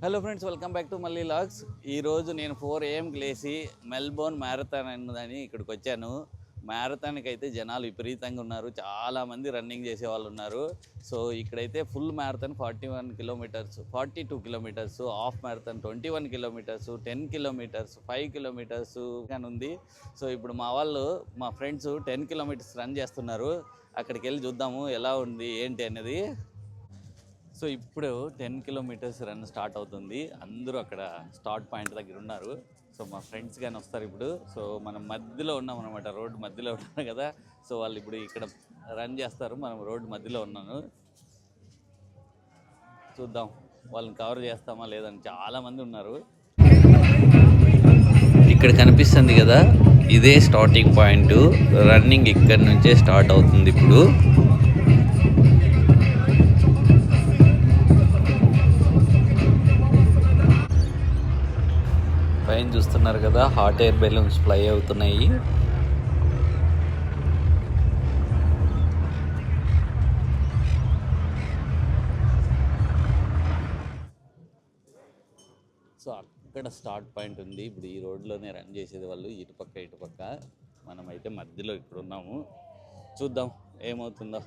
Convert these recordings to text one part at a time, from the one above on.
Hello friends, welcome back to మళ్ళీ logs. ఈరోజు నేను 4 AM లేచి మెల్బోర్న్ మ్యారథాన్ అన్నదని ఇక్కడికి వచ్చాను. మ్యారథాన్కి అయితే జనాలు విపరీతంగా ఉన్నారు, చాలామంది రన్నింగ్ చేసే వాళ్ళు ఉన్నారు. సో ఇక్కడైతే full marathon 41 kilometres, 42 kilometres, half marathon 21 kilometres, 10 kilometres, 5 kilometres కానీ ఉంది. సో ఇప్పుడు మా ఫ్రెండ్స్ 10 కిలోమీటర్స్ రన్ చేస్తున్నారు. అక్కడికి వెళ్ళి చూద్దాము ఎలా ఉంది ఏంటి అనేది. సో ఇప్పుడు 10 కిలోమీటర్స్ రన్ స్టార్ట్ అవుతుంది. అందరూ అక్కడ స్టార్ట్ పాయింట్ దగ్గర ఉన్నారు. సో మా ఫ్రెండ్స్ కానీ వస్తారు ఇప్పుడు. సో మనం మధ్యలో ఉన్నాం అనమాట, రోడ్డు మధ్యలో ఉన్నాం కదా. సో వాళ్ళు ఇప్పుడు ఇక్కడ రన్ చేస్తారు, మనం రోడ్డు మధ్యలో ఉన్నాను. చూద్దాం వాళ్ళని కవర్ చేస్తామా లేదని. చాలామంది ఉన్నారు. ఇక్కడ కనిపిస్తుంది కదా, ఇదే స్టార్టింగ్ పాయింట్. రన్నింగ్ ఇక్కడ నుంచే స్టార్ట్ అవుతుంది ఇప్పుడు. పైన చూస్తున్నారు కదా, హాట్ ఎయిర్ బెలూన్స్ ఫ్లై అవుతున్నాయి. సో అక్కడ స్టార్ట్ పాయింట్ ఉంది. ఇప్పుడు ఈ రోడ్లోనే రన్ చేసేది వాళ్ళు, ఇటుపక్క. మనమైతే మధ్యలో ఇక్కడ ఉన్నాము. చూద్దాం ఏమవుతుందో.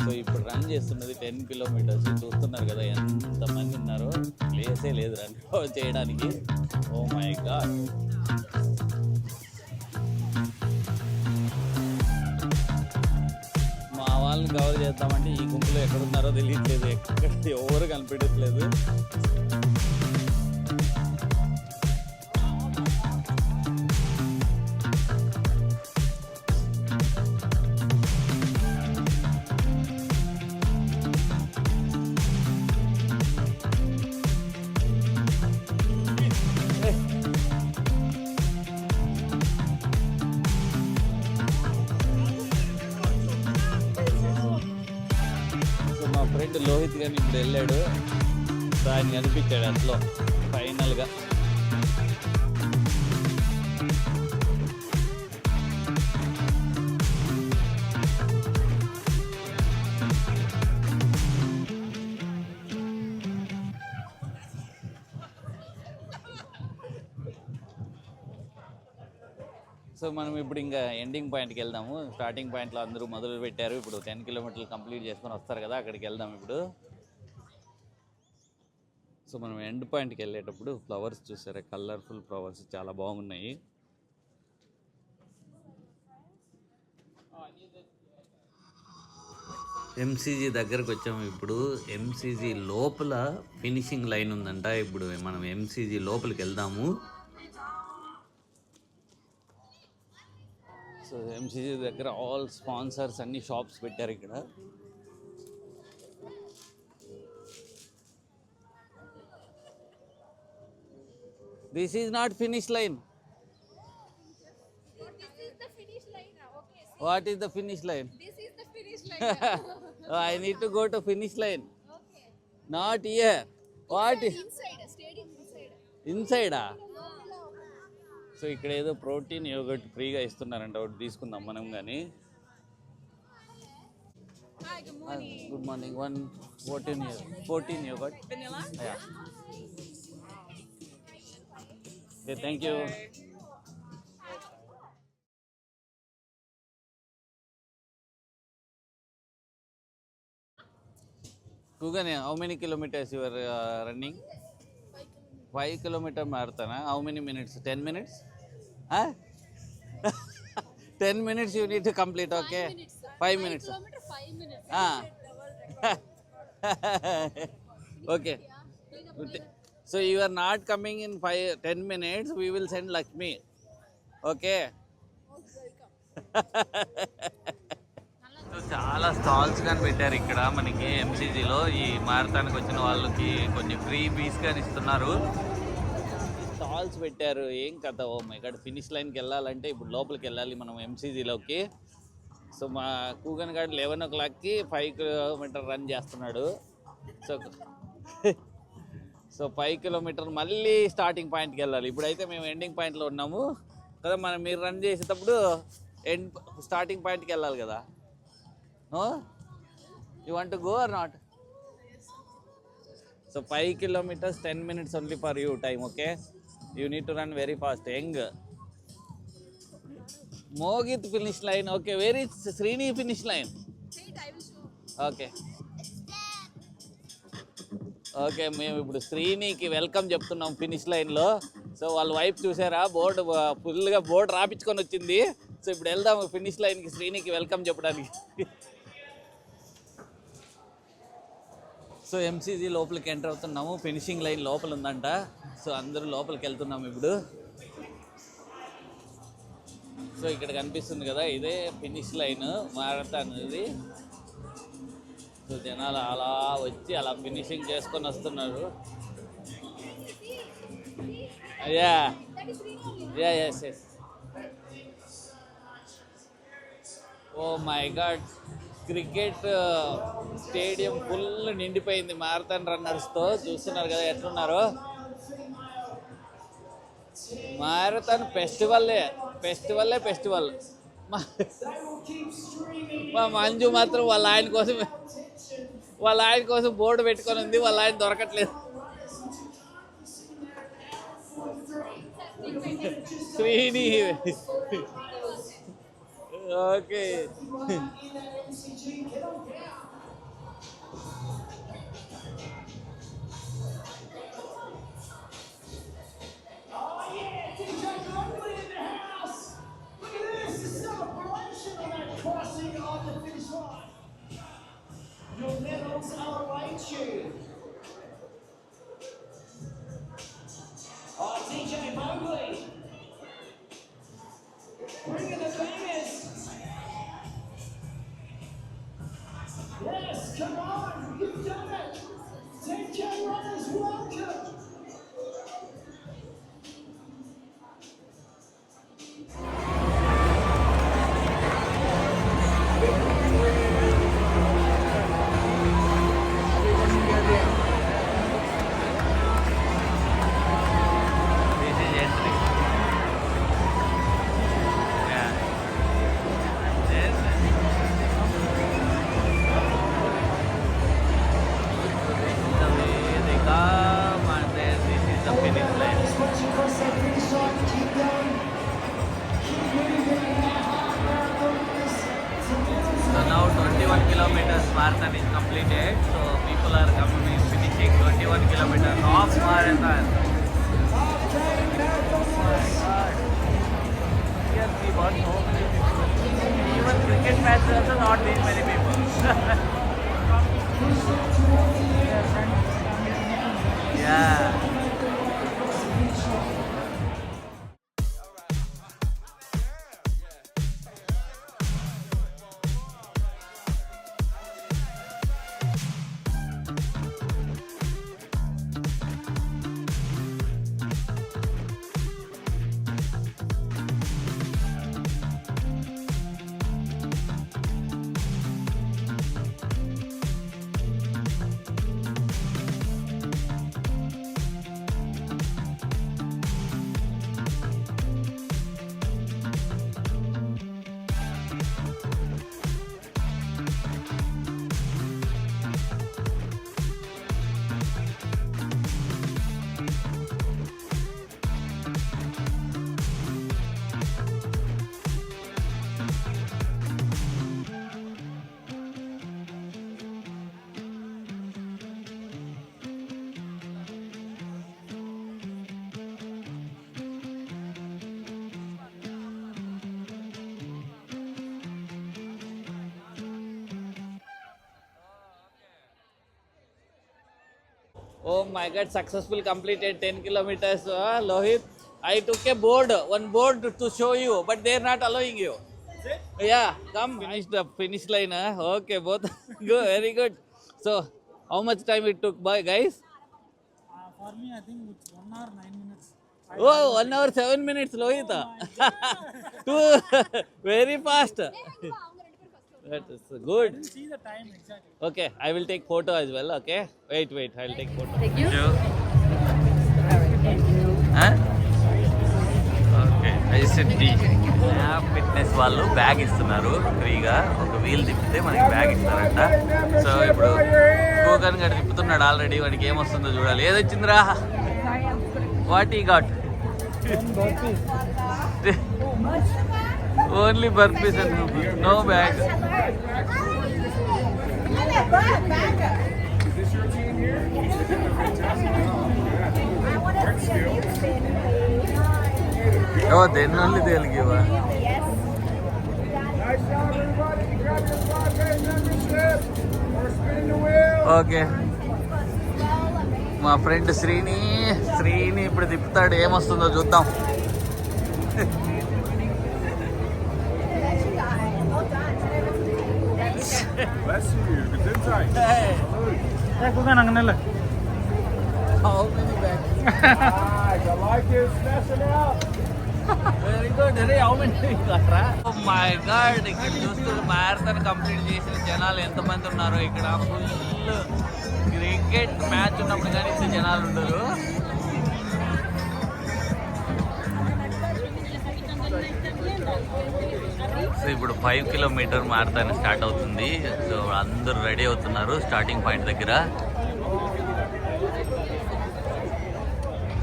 సో ఇప్పుడు రన్ చేస్తున్నది 10 కిలోమీటర్స్. చూస్తున్నారు కదా ఎంతమంది ఉన్నారో. ప్లేసే లేదు రన్ చేయడానికి. Oh my god. మా వాళ్ళని కవర్ చేద్దామంటే ఈ గుంపులో ఎక్కడున్నారో తెలియట్లేదు, ఎక్కడ ఎవరు కనిపించట్లేదు. మా ఫ్రెండ్ లోహిత్ గాని ఇప్పుడు వెళ్ళాడు. ఆయన కనిపించాడు అందులో ఫైనల్గా. సో మనం ఇప్పుడు ఇంకా ఎండింగ్ పాయింట్కి వెళ్దాము. స్టార్టింగ్ పాయింట్లో అందరూ మొదలు పెట్టారు. ఇప్పుడు 10 కిలోమీటర్లు కంప్లీట్ చేసుకొని వస్తారు కదా, అక్కడికి వెళ్దాం ఇప్పుడు. సో మనం ఎండ్ పాయింట్కి వెళ్ళేటప్పుడు ఫ్లవర్స్ చూసారా, కలర్ఫుల్ ఫ్లవర్స్ చాలా బాగున్నాయి. ఎంసీజీ దగ్గరకు వచ్చాము ఇప్పుడు. ఎంసీజీ లోపల ఫినిషింగ్ లైన్ ఉందంట. ఇప్పుడు మనం ఎంసీజీ లోపలికి వెళ్దాము. సో ఎంసీజీ దగ్గర ఆల్ స్పాన్సర్స్ అన్ని షాప్స్ పెట్టారు ఇక్కడ. This is not finish line. What is the finish line? I need to go to finish line. Okay. Not here. What? Inside. So ఇక్కడ ఏదో ప్రోటీన్ యోగర్ట్ ఫ్రీగా ఇస్తున్నారంట, ఒకటి తీసుకుందాం మనం కానీ. Good morning. 14 yoghurt. Vanilla? Yeah. Okay, thank you. Kugan, how many kilometers you are running? 5 kilometer marathon. How many minutes? 10 minutes? Huh? 10 minutes you need to complete, okay? 5 minutes. 5 kilometer, 5 minutes. Okay. So you are not coming in 10 minutes. We will send Lakshmi. Okay. So చాలా stalls కానీ పెట్టారు ఇక్కడ మనకి ఎంసీజీలో. ఈ మారథాన్కి వచ్చిన వాళ్ళకి కొన్ని free బీస్ కానీ ఇస్తున్నారు. స్టాల్స్ పెట్టారు. ఏం కథ ఓ ఇక్కడ ఫినిష్ లైన్కి వెళ్ళాలంటే ఇప్పుడు లోపలికి వెళ్ళాలి మనం ఎంసీజీలోకి. సో మా కూగన్ గారు 11 o'clockకి 5 కిలోమీటర్ రన్ చేస్తున్నాడు. సో 5 కిలోమీటర్ మళ్ళీ స్టార్టింగ్ పాయింట్కి వెళ్ళాలి. ఇప్పుడైతే మేము ఎండింగ్ పాయింట్లో ఉన్నాము కదా. మీరు రన్ చేసేటప్పుడు స్టార్టింగ్ పాయింట్కి వెళ్ళాలి కదా. You want to go or not? So 5 kilometers 10 minutes only for you time. Okay, you need to run very fast. Eng Mohit finish line. Okay, where is Srini finish line? Okay. Okay, మేము ఇప్పుడు శ్రీనికి welcome చెప్తున్నాం finish లైన్లో. So వాళ్ళ వైపు చూసారా, board ఫుల్గా board రాపించుకొని వచ్చింది. So ఇప్పుడు వెళ్దాం ఫినిష్ లైన్కి శ్రీనికి వెల్కమ్ చెప్పడానికి. సో ఎంసీజీ లోపలికి ఎంటర్ అవుతున్నాము. ఫినిషింగ్ లైన్ లోపల ఉందంట. సో అందరూ లోపలికి వెళ్తున్నాము ఇప్పుడు. సో ఇక్కడ కనిపిస్తుంది కదా, ఇదే ఫినిష్ లైన్ మారథాన్ ఇది. సో జనాలు అలా వచ్చి అలా ఫినిషింగ్ చేసుకొని వస్తున్నారు. Yes oh my god, cricket stadium full నిండిపోయింది మారథాన్ రన్నర్స్తో. చూస్తున్నారు కదా ఎట్లున్నారు. Marathon festival. మా మంజు మాత్రం వాళ్ళ ఆయన కోసం బోర్డు పెట్టుకొని ఉంది. వాళ్ళ ఆయన దొరకట్లేదు. Srini okay. Your medals are await you. Oh, DJ Mowgli. Bring in the bangers. Yes, come on, you've done it. 10K runners, welcome. Marathon is completed, so people are coming finishing 21 kilometers of marathon. Here we got so many people. Even cricket matches also not very many people. Yeah. Oh my God, successful completed 10 kilometers, Lohit. I took a board, one board to show you, but they're not allowing you. Yeah, come, finish the finish line. Okay, both. Good, very good. So, how much time it took, boy, guys? For me, I think it's 1 hour 9 minutes. Oh, 1 hour 7 minutes, Lohita. Too very fast. That is good. See the time exactly. Okay, I will take photo as well. Okay, wait, I will take photo. Thank you. Huh? Okay ICT fitness వాళ్ళు bag ఇస్తున్నారు ఫ్రీగా. ఒక wheel తిప్పితే మనకి bag ఇస్తారంట. So ఇప్పుడు గోకన్ గడి తిప్పుతున్నాడు already. వాడికి ఏమొస్తుందో చూడాలి. ఏదొచ్చిందిరా? What he got? Only burpees and no bag. Oh, then only they'll give her. Nice job, everybody. Grab your 5K membership or spin the wheel. Okay, మా ఫ్రెండ్ శ్రీని ఇప్పుడు తిప్పుతాడు. ఏమొస్తుందో చూద్దాం. Bless you. Gesundheit. How many bags? Nice. I like it. Smashing it up. Very good. అరే how many కట్రా? Oh my god, ఇక్కడ చూస్తూ marathon complete చేసిన జనాలు ఎంతమంది ఉన్నారో. ఇక్కడ ఫుల్ క్రికెట్ మ్యాచ్ ఉన్నప్పుడు కానీ ఇంత జనాలు ఉండరు. సో ఇప్పుడు 5 కిలోమీటర్ మ్యారథాన్ స్టార్ట్ అవుతుంది. సో అందరూ రెడీ అవుతున్నారు స్టార్టింగ్ పాయింట్ దగ్గర.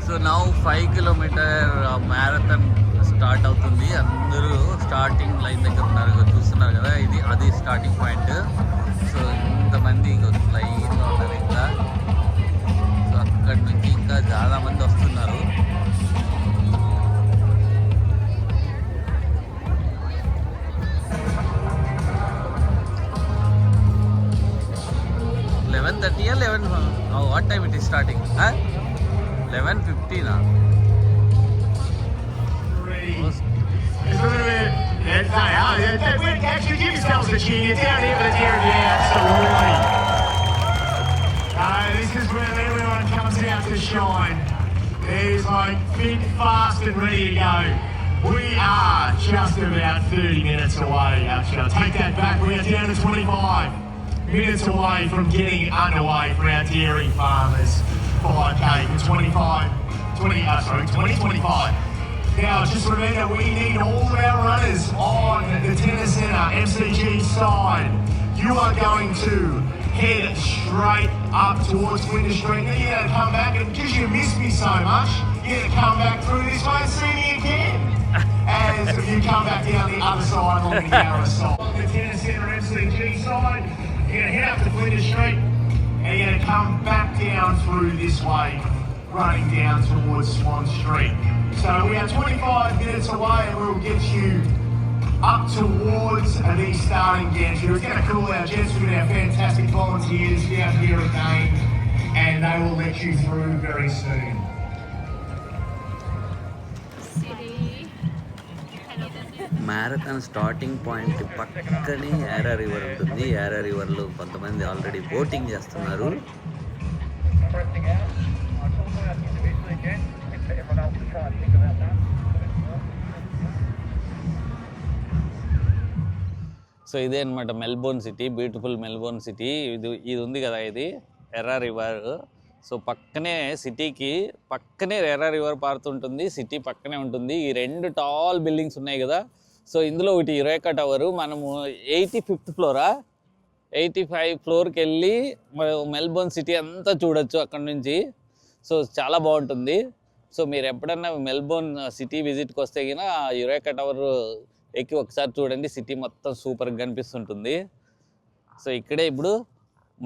So now 5 kilometre marathon start అవుతుంది. అందరూ స్టార్టింగ్ లైన్ దగ్గర ఉన్నారు. చూస్తున్నారు కదా, అది స్టార్టింగ్ పాయింట్. సో ఇంతమంది లైన్లో ఉన్నారు. ఇంకా సో అక్కడి నుంచి ఇంకా చాలా మంది వస్తున్నారు. what time it is starting? 11:15. Actually, give yourselves a cheer. You're down here for the deer, yeah, absolutely. This is where everyone comes out to shine. There's like fit, fast, and ready to go. We are just about 30 minutes away, actually. I'll take that back. We are down to 25 minutes away from getting underway for our dairy farmers 5K for 2025. Now, just remember, we need all of our runners on the Tennis Centre MCG side. You are going to head straight up towards Flinders Street. Then you're going to come back, and because you missed me so much, you're going to come back through this way and see me again. As you come back down the other side along the Yarra side. On the Tennis Centre MCG side, you're going to head up to Flinders Street, and you're going to come back down through this way, running down towards Swan Street. So we are 25 minutes away and we'll get you up towards the starting gantry. It's going to cool our jets. We've got our fantastic volunteers out here again, and they will let you through very soon. Marathon starting point పక్కనే యారా river ఉంటుంది. యారా రివర్లో కొంతమంది already boating చేస్తున్నారు. So ఇదే అనమాట Melbourne city, beautiful Melbourne city. ఇది ఉంది కదా, ఇది ఎర్రా రివర్. సో పక్కనే సిటీకి పక్కనే ఎర్రా రివర్ పారుతుంటుంది. సిటీ పక్కనే ఉంటుంది. ఈ రెండు టాల్ బిల్డింగ్స్ ఉన్నాయి కదా. సో ఇందులో ఒకటి యురేకా టవరు. మనము 85th ఫ్లోరా 85 ఫ్లోర్కి వెళ్ళి మెల్బోర్న్ సిటీ అంతా చూడొచ్చు అక్కడ నుంచి. సో చాలా బాగుంటుంది. సో మీరు ఎప్పుడన్నా మెల్బోర్న్ సిటీ విజిట్కి వస్తే కన్నా యురేకా టవర్ ఎక్కి ఒకసారి చూడండి. సిటీ మొత్తం సూపర్గా కనిపిస్తుంటుంది. సో ఇక్కడే ఇప్పుడు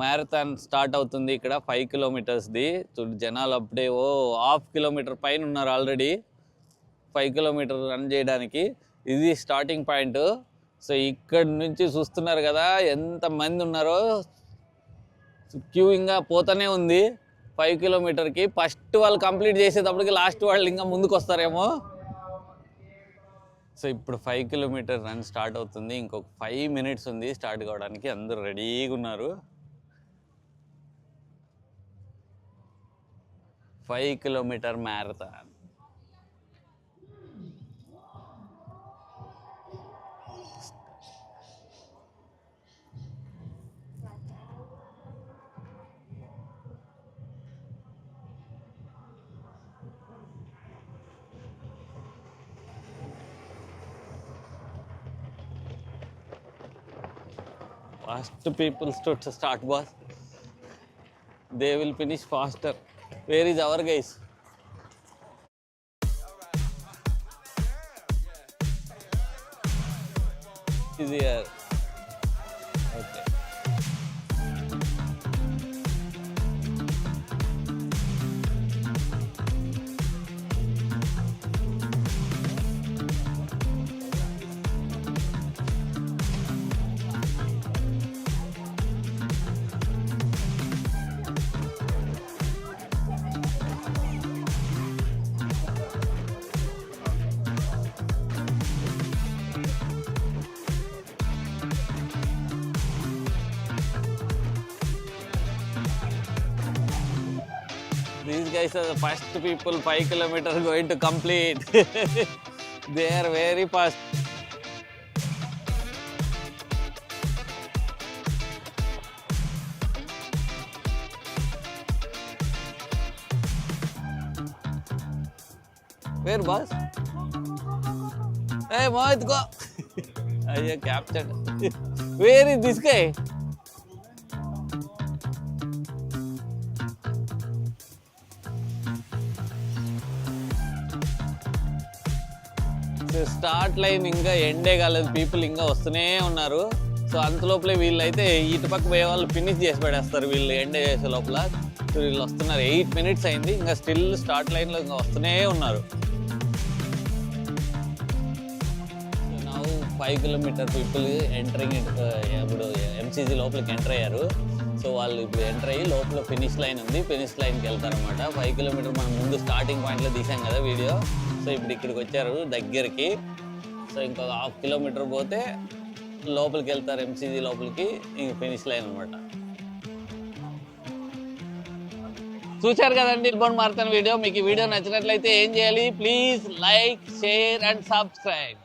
మ్యారథాన్ స్టార్ట్ అవుతుంది. ఇక్కడ 5 కిలోమీటర్స్ది. జనాలు అప్పుడే 1/2 కిలోమీటర్ పైన ఉన్నారు ఆల్రెడీ 5 కిలోమీటర్ రన్ చేయడానికి. ఇది స్టార్టింగ్ పాయింట్. సో ఇక్కడ నుంచి చూస్తున్నారు కదా ఎంతమంది ఉన్నారో. క్యూయింగ్గా పోతూనే ఉంది. 5 కిలోమీటర్కి ఫస్ట్ వాళ్ళు కంప్లీట్ చేసేటప్పటికి లాస్ట్ వాళ్ళు ఇంకా ముందుకు వస్తారేమో. సో ఇప్పుడు 5 కిలోమీటర్ రన్ స్టార్ట్ అవుతుంది. ఇంకొక 5 మినిట్స్ ఉంది స్టార్ట్ కావడానికి. అందరూ రెడీగా ఉన్నారు. 5 kilometre marathon. Fast people to start, boss. They will finish faster. Where is our guys? Is here. Okay. These guys are the first people 5 kilometers going to complete. They are very fast. Where boss? Hey Mohit, go. I captured. Where is this guy? Start line ఇంకా ఎండే కాలేదు, people ఇంకా వస్తూనే ఉన్నారు. So అంతలోపలే వీళ్ళైతే ఇటు పక్క పోయే వాళ్ళు ఫినిష్ చేసి పడేస్తారు వీళ్ళు ఎండే చేసే లోపల. సో వీళ్ళు వస్తున్నారు. 8 మినిట్స్ అయింది, ఇంకా స్టిల్ స్టార్ట్ లైన్లో ఇంకా వస్తూనే ఉన్నారు. సో నా 5 కిలోమీటర్ పీపుల్ ఎంటరింగ్ ఇప్పుడు ఎంసీజీ లోపలికి ఎంటర్ అయ్యారు. సో వాళ్ళు ఇప్పుడు ఎంటర్ అయ్యి లోపల ఫినిష్ లైన్ ఉంది, ఫినిష్ లైన్కి వెళ్తారనమాట. 5 కిలోమీటర్ మనం ముందు స్టార్టింగ్ పాయింట్లో తీసాం కదా వీడియో. సో ఇప్పుడు ఇక్కడికి వచ్చారు దగ్గరికి. సో ఇంకొక 1/2 కిలోమీటర్ పోతే లోపలికి వెళ్తారు ఎంసీజీ లోపలికి, ఇంక ఫినిష్ లైన్ అనమాట. చూశారు కదండి మెల్బోర్న్ మారథాన్ వీడియో. మీకు ఈ వీడియో నచ్చినట్లయితే ఏం చేయాలి? Please like, share and subscribe.